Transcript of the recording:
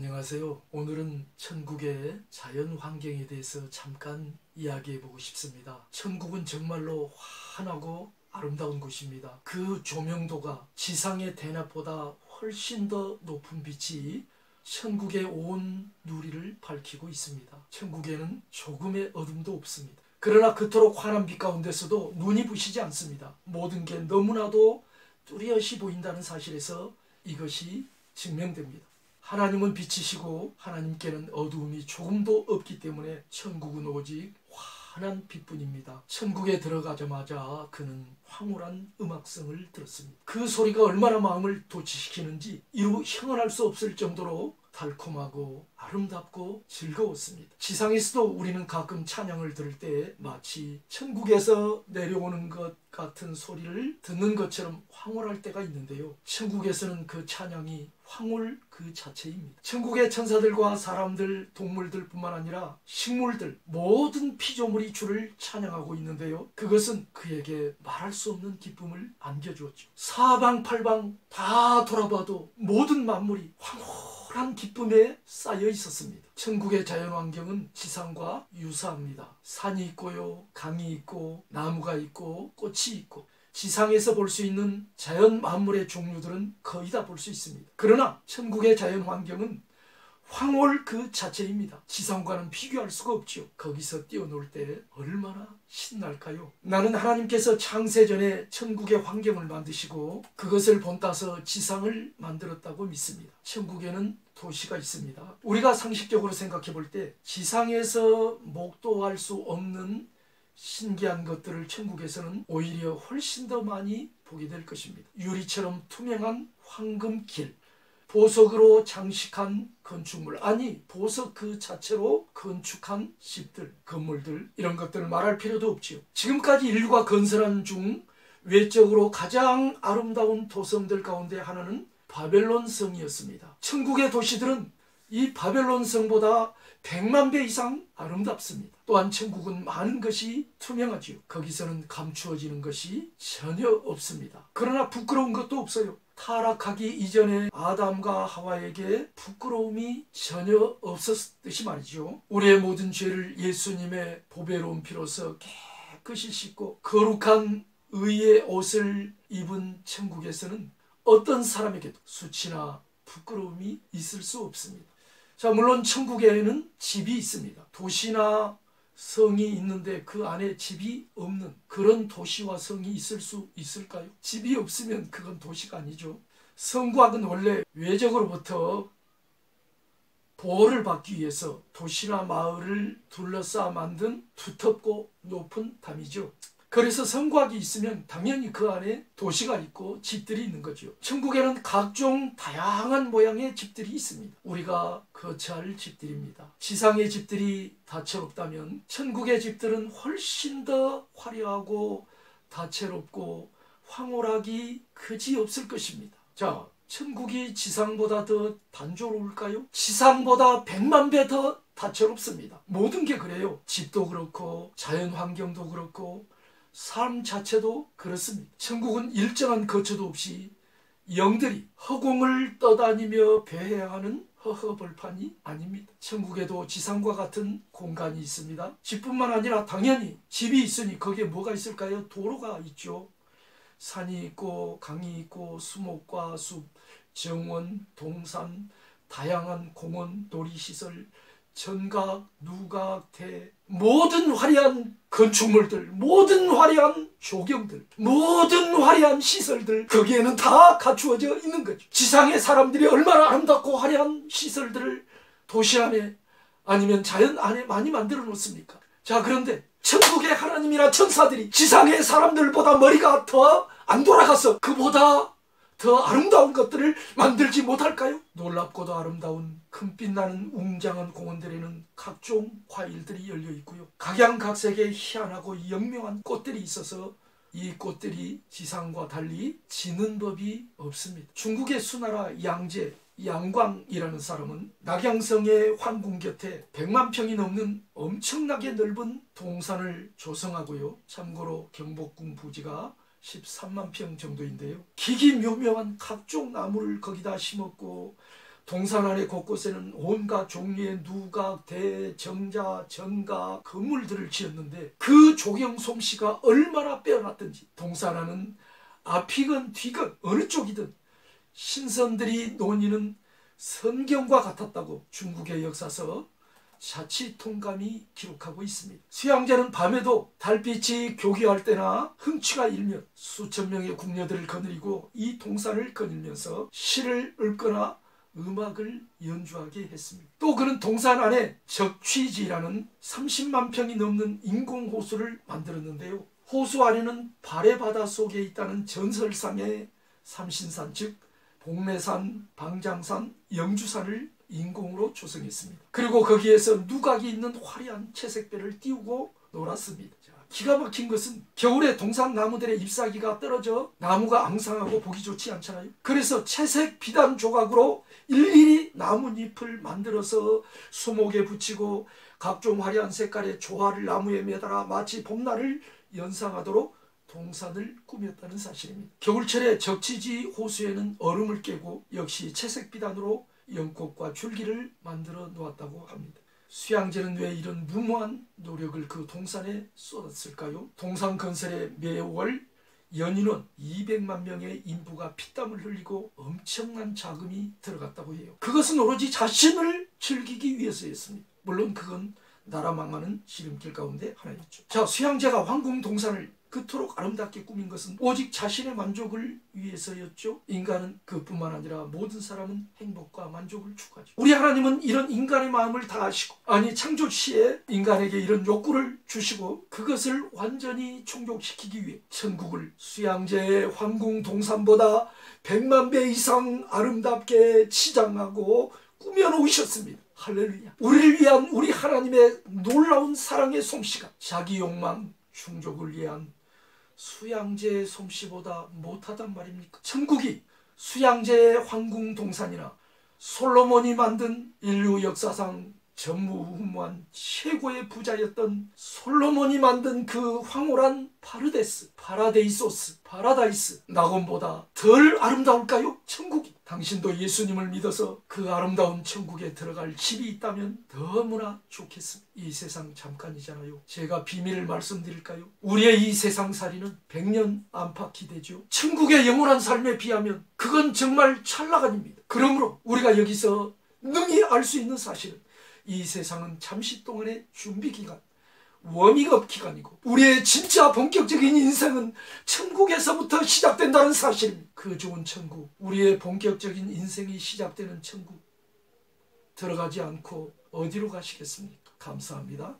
안녕하세요. 오늘은 천국의 자연 환경에 대해서 잠깐 이야기해보고 싶습니다. 천국은 정말로 환하고 아름다운 곳입니다. 그 조명도가 지상의 대낮보다 훨씬 더 높은 빛이 천국의 온 누리를 밝히고 있습니다. 천국에는 조금의 어둠도 없습니다. 그러나 그토록 환한 빛 가운데서도 눈이 부시지 않습니다. 모든 게 너무나도 뚜렷이 보인다는 사실에서 이것이 증명됩니다. 하나님은 빛이시고 하나님께는 어두움이 조금도 없기 때문에 천국은 오직 환한 빛뿐입니다. 천국에 들어가자마자 그는 황홀한 음악성을 들었습니다. 그 소리가 얼마나 마음을 도취시키는지 이루 형언할 수 없을 정도로 달콤하고 아름답고 즐거웠습니다. 지상에서도 우리는 가끔 찬양을 들을 때 마치 천국에서 내려오는 것 같은 소리를 듣는 것처럼 황홀할 때가 있는데요. 천국에서는 그 찬양이 황홀 그 자체입니다. 천국의 천사들과 사람들, 동물들 뿐만 아니라 식물들, 모든 피조물이 주를 찬양하고 있는데요. 그것은 그에게 말할 수 없는 기쁨을 안겨주었죠. 사방팔방 다 돌아봐도 모든 만물이 황홀한 기쁨에 쌓여 있었습니다. 천국의 자연환경은 지상과 유사합니다. 산이 있고요, 강이 있고, 나무가 있고, 꽃이 있고, 지상에서 볼 수 있는 자연 만물의 종류들은 거의 다 볼 수 있습니다. 그러나 천국의 자연환경은 황홀 그 자체입니다. 지상과는 비교할 수가 없지요. 거기서 뛰어놀 때 얼마나 신날까요? 나는 하나님께서 창세전에 천국의 환경을 만드시고 그것을 본따서 지상을 만들었다고 믿습니다. 천국에는 도시가 있습니다. 우리가 상식적으로 생각해 볼 때 지상에서 목도할 수 없는 신기한 것들을 천국에서는 오히려 훨씬 더 많이 보게 될 것입니다. 유리처럼 투명한 황금길, 보석으로 장식한 건축물, 아니 보석 그 자체로 건축한 집들, 건물들, 이런 것들을 말할 필요도 없지요. 지금까지 인류가 건설한 중 외적으로 가장 아름다운 도성들 가운데 하나는 바벨론 성이었습니다. 천국의 도시들은 이 바벨론 성보다 100만 배 이상 아름답습니다. 또한 천국은 많은 것이 투명하지요. 거기서는 감추어지는 것이 전혀 없습니다. 그러나 부끄러운 것도 없어요. 타락하기 이전에 아담과 하와에게 부끄러움이 전혀 없었듯이 말이죠. 우리의 모든 죄를 예수님의 보배로운 피로서 깨끗이 씻고 거룩한 의의 옷을 입은 천국에서는 어떤 사람에게도 수치나 부끄러움이 있을 수 없습니다. 자, 물론 천국에는 집이 있습니다. 도시나 성이 있는데 그 안에 집이 없는 그런 도시와 성이 있을 수 있을까요? 집이 없으면 그건 도시가 아니죠. 성곽은 원래 외적으로부터 보호를 받기 위해서 도시나 마을을 둘러싸 만든 두텁고 높은 담이죠. 그래서 성곽이 있으면 당연히 그 안에 도시가 있고 집들이 있는 거죠. 천국에는 각종 다양한 모양의 집들이 있습니다. 우리가 거처할 집들입니다. 지상의 집들이 다채롭다면 천국의 집들은 훨씬 더 화려하고 다채롭고 황홀하기 그지없을 것입니다. 자, 천국이 지상보다 더 단조로울까요? 지상보다 100만 배 더 다채롭습니다. 모든 게 그래요. 집도 그렇고 자연환경도 그렇고 삶 자체도 그렇습니다. 천국은 일정한 거처도 없이 영들이 허공을 떠다니며 배회하는 허허벌판이 아닙니다. 천국에도 지상과 같은 공간이 있습니다. 집뿐만 아니라 당연히 집이 있으니 거기에 뭐가 있을까요? 도로가 있죠. 산이 있고 강이 있고 수목과 숲, 정원, 동산, 다양한 공원, 놀이시설, 전각, 누각, 대, 모든 화려한 건축물들, 모든 화려한 조경들, 모든 화려한 시설들, 거기에는 다 갖추어져 있는 거죠. 지상의 사람들이 얼마나 아름답고 화려한 시설들을 도시 안에 아니면 자연 안에 많이 만들어 놓습니까? 자, 그런데 천국의 하나님이나 천사들이 지상의 사람들보다 머리가 더 안 돌아가서 그보다 더 아름다운 것들을 만들지 못할까요? 놀랍고도 아름다운 금빛 나는 웅장한 공원들에는 각종 과일들이 열려 있고요. 각양각색의 희한하고 영명한 꽃들이 있어서 이 꽃들이 지상과 달리 지는 법이 없습니다. 중국의 수나라 양제, 양광이라는 사람은 낙양성의 황궁 곁에 100만 평이 넘는 엄청나게 넓은 동산을 조성하고요. 참고로 경복궁 부지가 13만 평 정도인데요. 기기묘묘한 각종 나무를 거기다 심었고 동산 안의 곳곳에는 온갖 종류의 누각, 대, 정자, 정가, 건물들을 지었는데 그 조경 솜씨가 얼마나 빼어났던지 동산 안은 앞이건 뒤건 어느 쪽이든 신선들이 논의는 성경과 같았다고 중국의 역사서 자치통감이 기록하고 있습니다. 수양제는 밤에도 달빛이 교기할 때나 흥취가 일면 수천 명의 궁녀들을 거느리고 이 동산을 거닐면서 시를 읊거나 음악을 연주하게 했습니다. 또 그는 동산 안에 적취지라는 30만 평이 넘는 인공호수를 만들었는데요. 호수 안에는 발해 바다 속에 있다는 전설상의 삼신산, 즉 복례산, 방장산, 영주산을 인공으로 조성했습니다. 그리고 거기에서 누각이 있는 화려한 채색배를 띄우고 놀았습니다. 기가 막힌 것은 겨울에 동산 나무들의 잎사귀가 떨어져 나무가 앙상하고 보기 좋지 않잖아요. 그래서 채색 비단 조각으로 일일이 나뭇잎을 만들어서 수목에 붙이고 각종 화려한 색깔의 조화를 나무에 매달아 마치 봄날을 연상하도록 동산을 꾸몄다는 사실입니다. 겨울철에 적치지 호수에는 얼음을 깨고 역시 채색 비단으로 연꽃과 줄기를 만들어 놓았다고 합니다. 수양제는 왜 이런 무모한 노력을 그 동산에 쏟았을까요? 동산 건설에 매월 연인원 200만 명의 인부가 피땀을 흘리고 엄청난 자금이 들어갔다고 해요. 그것은 오로지 자신을 즐기기 위해서였습니다. 물론 그건 나라 망하는 지름길 가운데 하나였죠. 자, 수양제가 황궁 동산을 그토록 아름답게 꾸민 것은 오직 자신의 만족을 위해서였죠. 인간은 그뿐만 아니라 모든 사람은 행복과 만족을 추구하죠. 우리 하나님은 이런 인간의 마음을 다 아시고, 아니 창조 시에 인간에게 이런 욕구를 주시고 그것을 완전히 충족시키기 위해 천국을 수양제의 황궁 동산보다 100만 배 이상 아름답게 치장하고 꾸며놓으셨습니다. 할렐루야. 우리를 위한 우리 하나님의 놀라운 사랑의 솜씨가 자기 욕망 충족을 위한 수양제의 솜씨보다 못하단 말입니까? 천국이 수양제의 황궁 동산이나 솔로몬이 만든 인류 역사상 전무후무한 최고의 부자였던 솔로몬이 만든 그 황홀한 파라다이스 낙원보다 덜 아름다울까요? 천국이. 당신도 예수님을 믿어서 그 아름다운 천국에 들어갈 집이 있다면 너무나 좋겠습니다. 이 세상 잠깐이잖아요. 제가 비밀을 말씀드릴까요? 우리의 이 세상살이는 100년 안팎이 되죠. 천국의 영원한 삶에 비하면 그건 정말 찰나간입니다. 그러므로 우리가 여기서 능히 알 수 있는 사실은 이 세상은 잠시 동안의 준비기간, 워밍업 기간이고 우리의 진짜 본격적인 인생은 천국에서부터 시작된다는 사실입니다. 그 좋은 천국, 우리의 본격적인 인생이 시작되는 천국 들어가지 않고 어디로 가시겠습니까? 감사합니다.